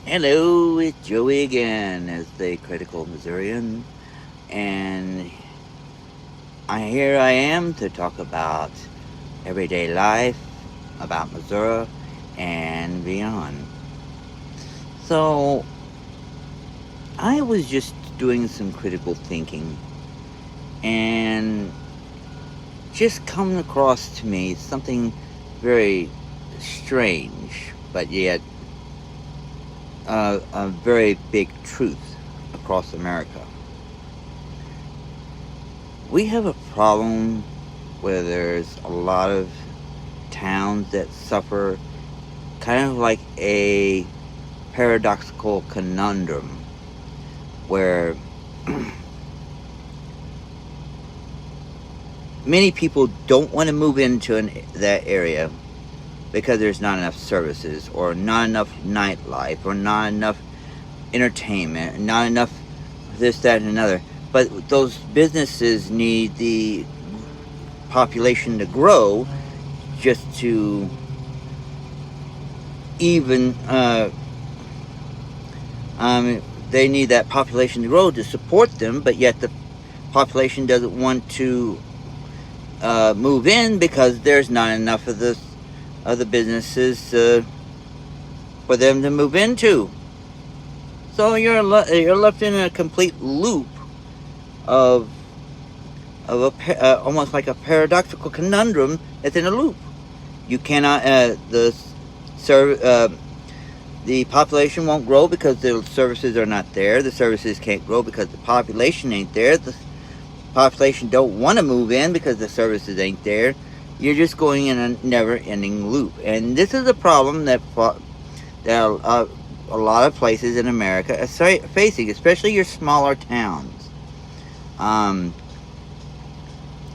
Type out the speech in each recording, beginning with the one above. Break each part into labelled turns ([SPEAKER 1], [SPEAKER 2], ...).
[SPEAKER 1] Hello, it's Joey again as the critical Missourian, and here I am to talk about everyday life, about Missouri, and beyond. So, I was just doing some critical thinking, and just coming across to me something very strange, but yet a very big truth across America. We have a problem where there's a lot of towns that suffer kind of like a paradoxical conundrum where many people don't want to move into that area because there's not enough services or not enough nightlife or not enough entertainment, not enough this, that, and another. But those businesses need the population to grow just to even they need that population to grow to support them, but yet the population doesn't want to move in because there's not enough of the businesses for them to move into. So you're left in a complete loop of almost like a paradoxical conundrum that's in a loop. You cannot the population won't grow because the services are not there. The services can't grow because the population ain't there. The population don't want to move in because the services ain't there. You're just going in a never-ending loop, and this is a problem that a lot of places in America are facing, especially your smaller towns.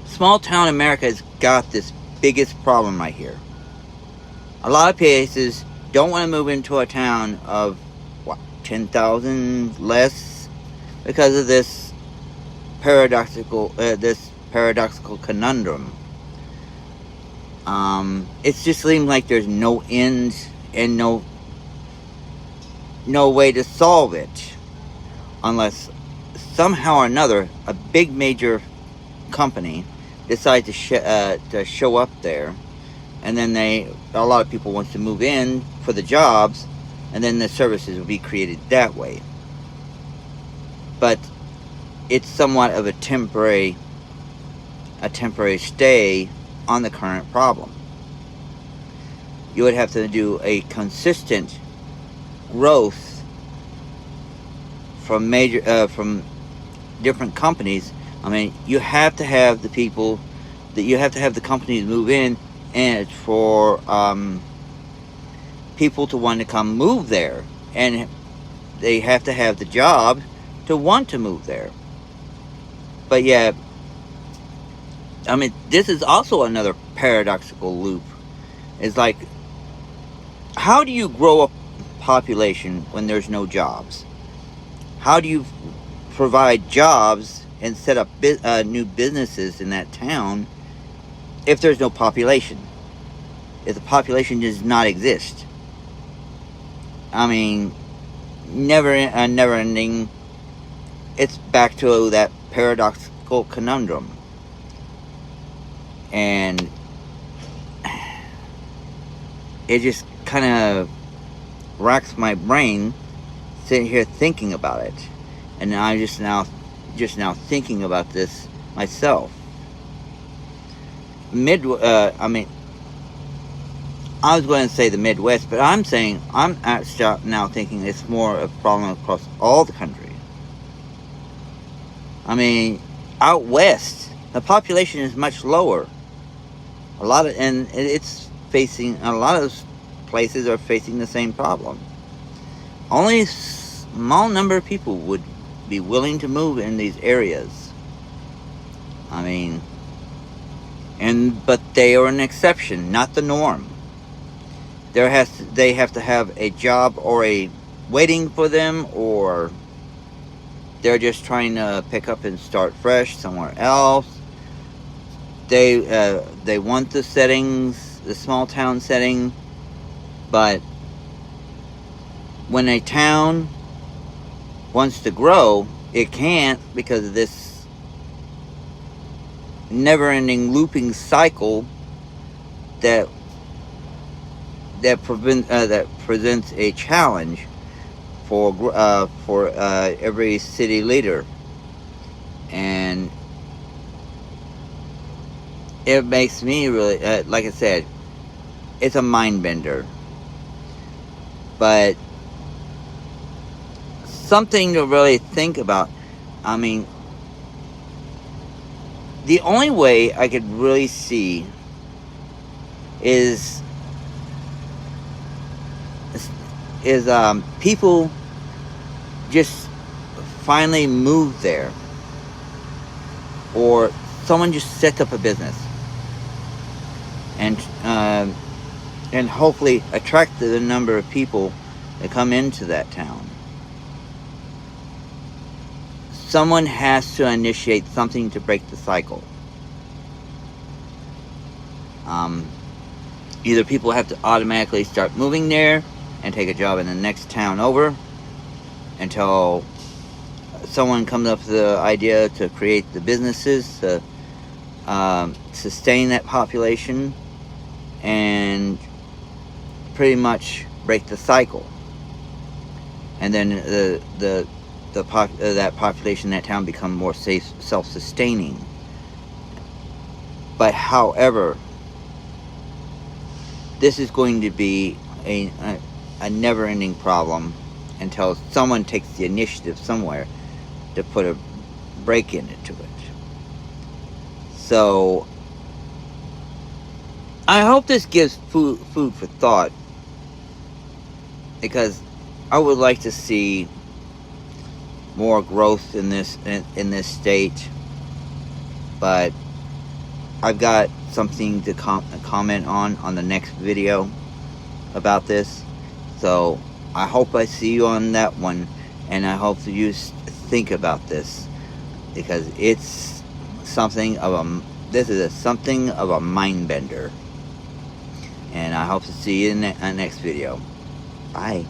[SPEAKER 1] Small town America has got this biggest problem right here. A lot of places don't want to move into a town of 10,000 less because of this paradoxical conundrum. It just seems like there's no end and no way to solve it unless somehow or another a big major company decides to show up there, and then a lot of people want to move in for the jobs, and then the services will be created that way. But it's somewhat of a temporary stay on the current problem. You would have to do a consistent growth from from different companies. I mean, you have to have the companies move in, and it's for people to want to come move there, and they have to have the job to want to move there. But yeah, I mean, this is also another paradoxical loop. It's like, how do you grow a population when there's no jobs? How do you provide jobs and set up new businesses in that town if there's no population? If the population does not exist? I mean, never ending. It's back to that paradoxical conundrum. And it just kind of racks my brain sitting here thinking about it. And I'm just now thinking about this myself. I mean, I was going to say the Midwest, but I'm actually now thinking it's more of a problem across all the country. I mean, out west, the population is much lower. And it's facing, a lot of those places are facing the same problem. Only a small number of people would be willing to move in these areas. I mean, but they are an exception, not the norm. They have to have a job or a waiting for them, or they're just trying to pick up and start fresh somewhere else. They want the settings, the small town setting, but when a town wants to grow, it can't because of this never-ending looping cycle that presents a challenge for every city leader, and it makes me really, like I said, it's a mind bender, but something to really think about. I mean, the only way I could really see is people just finally move there, or someone just sets up a business and hopefully attract the number of people that come into that town. Someone has to initiate something to break the cycle. Either people have to automatically start moving there and take a job in the next town over until someone comes up with the idea to create the businesses to sustain that population and pretty much break the cycle. And then that population in that town become more self-sustaining. But however, this is going to be a never-ending problem until someone takes the initiative somewhere to put a break into it. So I hope this gives food for thought, because I would like to see more growth in this state, but I've got something to comment on the next video about this. So I hope I see you on that one, and I hope that you think about this, because it's something of something of a mind bender. And I hope to see you in the next video. Bye.